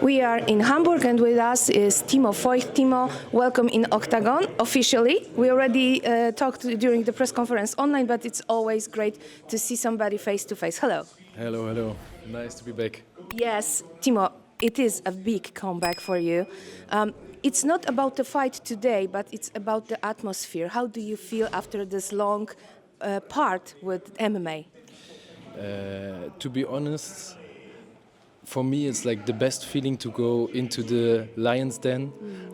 We are in Hamburg and with us is Timo FEUCHT. Timo, welcome in OKTAGON officially. We already talked during the press conference online, but it's always great to see somebody face to face. Hello. Hello, hello. Nice to be back. Yes, Timo, it is a big comeback for you. It's not about the fight today, but it's about the atmosphere. How do you feel after this long part with MMA? To be honest, for me it's like the best feeling to go into the Lion's Den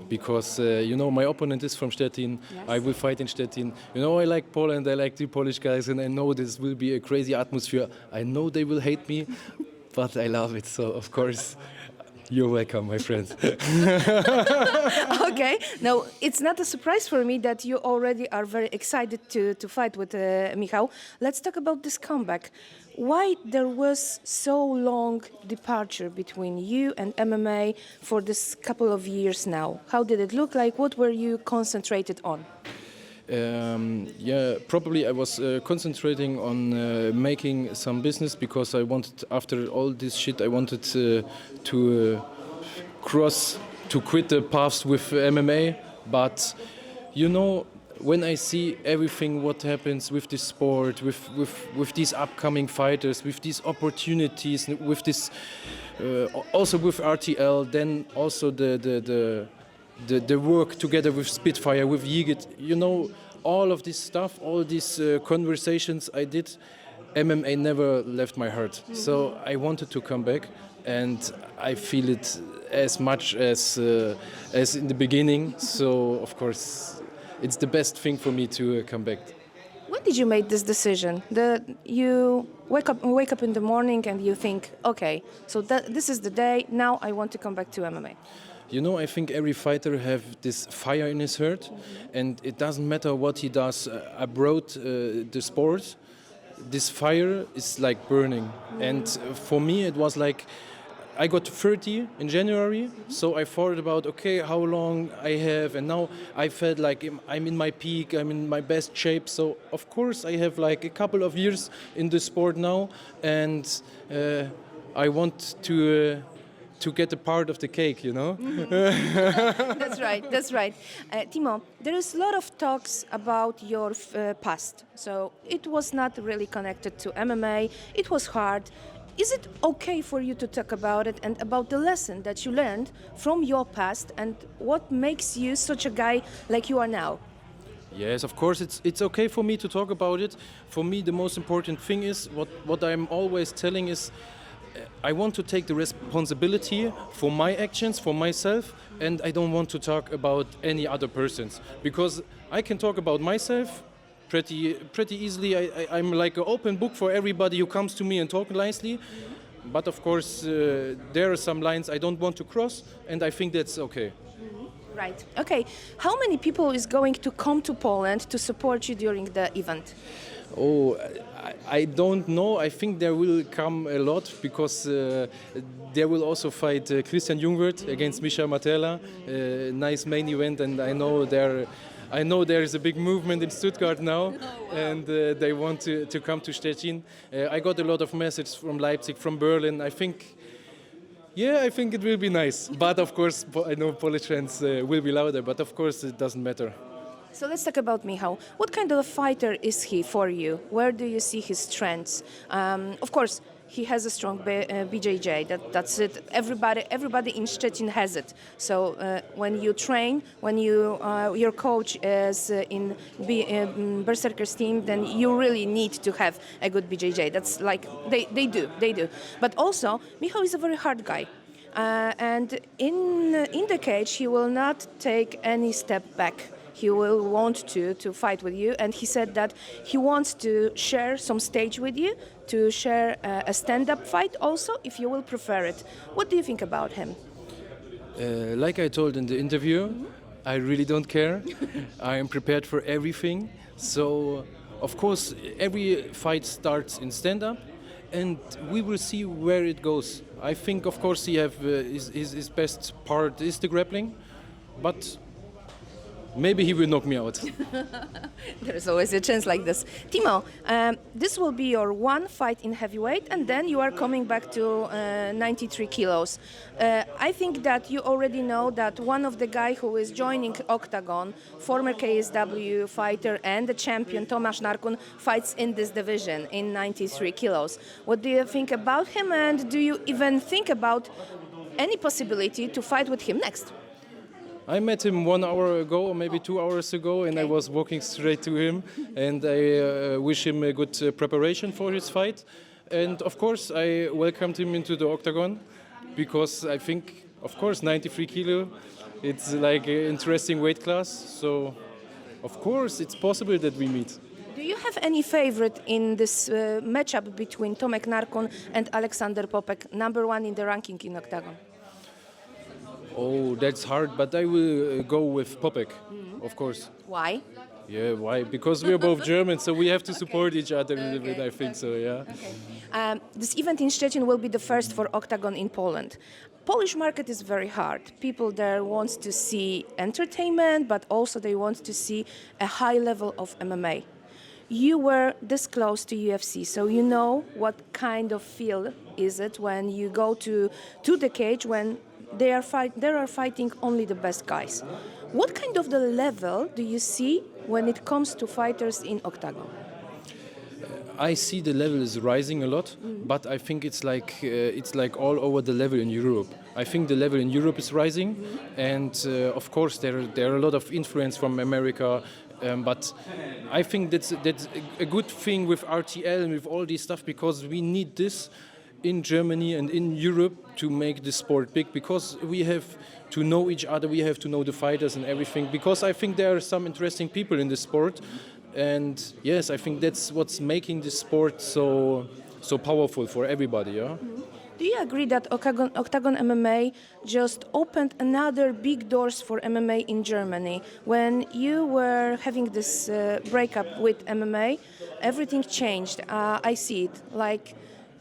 because, my opponent is from Stettin. Yes. I will fight in Stettin. I like Poland, I like the Polish guys, and I know this will be a crazy atmosphere. I know they will hate me, but I love it, so of course... You're welcome, my friend. Okay, now it's not a surprise for me that you already are very excited to fight with Michał. Let's talk about this comeback. Why there was so long departure between you and MMA for this couple of years now? How did it look like? What were you concentrated on? Probably I was concentrating on making some business because I wanted, after all this shit, I wanted to quit the paths with MMA. But, when I see everything what happens with this sport, with these upcoming fighters, with these opportunities, with this, also with RTL, then also the work together with Spitfire, with Yigit, all of this stuff, all these conversations I did, MMA never left my heart. So I wanted to come back, and I feel it as much as in the beginning. So of course, it's the best thing for me to come back. When did you make this decision? You wake up in the morning and you think, okay, so this is the day. Now I want to come back to MMA. I think every fighter have this fire in his heart, and it doesn't matter what he does abroad the sport. This fire is like burning, and for me it was like I got 30 in January, so I thought about how long I have, and now I felt like I'm in my peak, I'm in my best shape. So of course I have like a couple of years in the sport now, and I want to get a part of the cake, That's right. Timo, there is a lot of talks about your past. So it was not really connected to MMA. It was hard. Is it okay for you to talk about it and about the lesson that you learned from your past and what makes you such a guy like you are now? Yes, of course, it's okay for me to talk about it. For me, the most important thing is, what I'm always telling is, I want to take the responsibility for my actions, for myself, and I don't want to talk about any other persons. Because I can talk about myself pretty easily. I'm like an open book for everybody who comes to me and talk nicely. But of course, there are some lines I don't want to cross, and I think that's okay. Right. Okay. How many people is going to come to Poland to support you during the event? Oh, I don't know. I think there will come a lot because there will also fight Christian Jungwirth against Misha Matela. Nice main event, and I know there is a big movement in Stuttgart now, and they want to come to Stettin. I got a lot of messages from Leipzig, from Berlin. I think it will be nice. But of course, I know Polish fans will be louder. But of course, it doesn't matter. So let's talk about Michał. What kind of a fighter is he for you? Where do you see his strengths? Of course, he has a strong BJJ. That's it. Everybody in Szczecin has it. So when you train, when your coach is in Berserker's team, then you really need to have a good BJJ. That's like they do. But also, Michał is a very hard guy. And in the cage, he will not take any step back. He will want to fight with you, and he said that he wants to share some stage with you, to share a stand-up fight also, if you will prefer it. What do you think about him? Like I told in the interview, I really don't care. I am prepared for everything. So, of course, every fight starts in stand-up, and we will see where it goes. I think, of course, he have his best part is the grappling, but maybe he will knock me out. There's always a chance like this. Timo, this will be your one fight in heavyweight, and then you are coming back to 93 kilos. I think that you already know that one of the guy who is joining Octagon, former KSW fighter and the champion Tomasz NARKUN, fights in this division in 93 kilos. What do you think about him, and do you even think about any possibility to fight with him next? I met him 1 hour ago, or maybe 2 hours ago, and I was walking straight to him, and I wish him a good preparation for his fight. And of course, I welcomed him into the octagon, because I think, of course, 93 kilo, it's like an interesting weight class. So, of course, it's possible that we meet. Do you have any favorite in this matchup between Tomek NARKUN and Aleksander Poppeck, number one in the ranking in octagon? Oh, that's hard, but I will go with Poppeck, of course. Why? Yeah, why? Because we're both German, so we have to support each other a little bit, I think so, yeah. Okay. This event in Szczecin will be the first for Octagon in Poland. Polish market is very hard. People there want to see entertainment, but also they want to see a high level of MMA. You were this close to UFC, so you know what kind of feel is it when you go to the cage when they are fighting only the best guys. What kind of the level do you see when it comes to fighters in Octagon? I see the level is rising a lot, but I think it's like all over the level in Europe. I think the level in Europe is rising, and of course there are a lot of influence from America. But I think that's a good thing with RTL and with all this stuff, because we need this in Germany and in Europe to make the sport big, because we have to know each other, we have to know the fighters and everything, because I think there are some interesting people in the sport, and yes, I think that's what's making the sport so powerful for everybody. Yeah. Do you agree that Octagon MMA just opened another big doors for MMA in Germany? When you were having this breakup with MMA, everything changed. I see it. Like,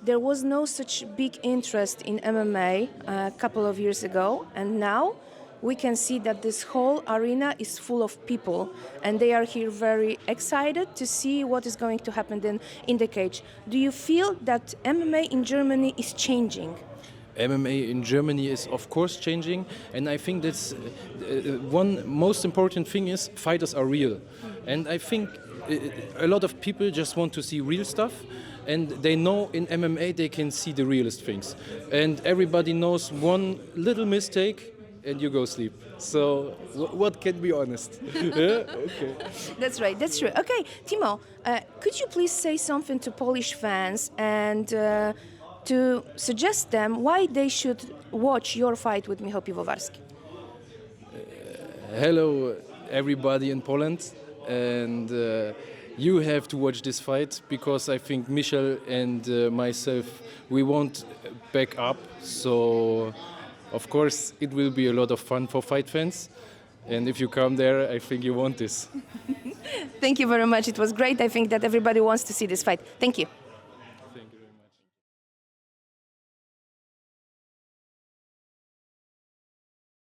there was no such big interest in MMA a couple of years ago, and now we can see that this whole arena is full of people, and they are here very excited to see what is going to happen then in the cage. Do you feel that MMA in Germany is changing? MMA in Germany is of course changing, and I think that's one most important thing is fighters are real. And I think a lot of people just want to see real stuff, and they know in MMA they can see the realest things. And everybody knows one little mistake and you go sleep. So what can be honest? Yeah? Okay. That's right, that's true. Okay, Timo, could you please say something to Polish fans and to suggest them why they should watch your fight with Michał Piwowarski? Hello everybody in Poland, and you have to watch this fight, because I think Michał and myself, we won't back up, so of course it will be a lot of fun for fight fans, and if you come there, I think you want this. Thank you very much, it was great. I think that everybody wants to see this fight. Thank you.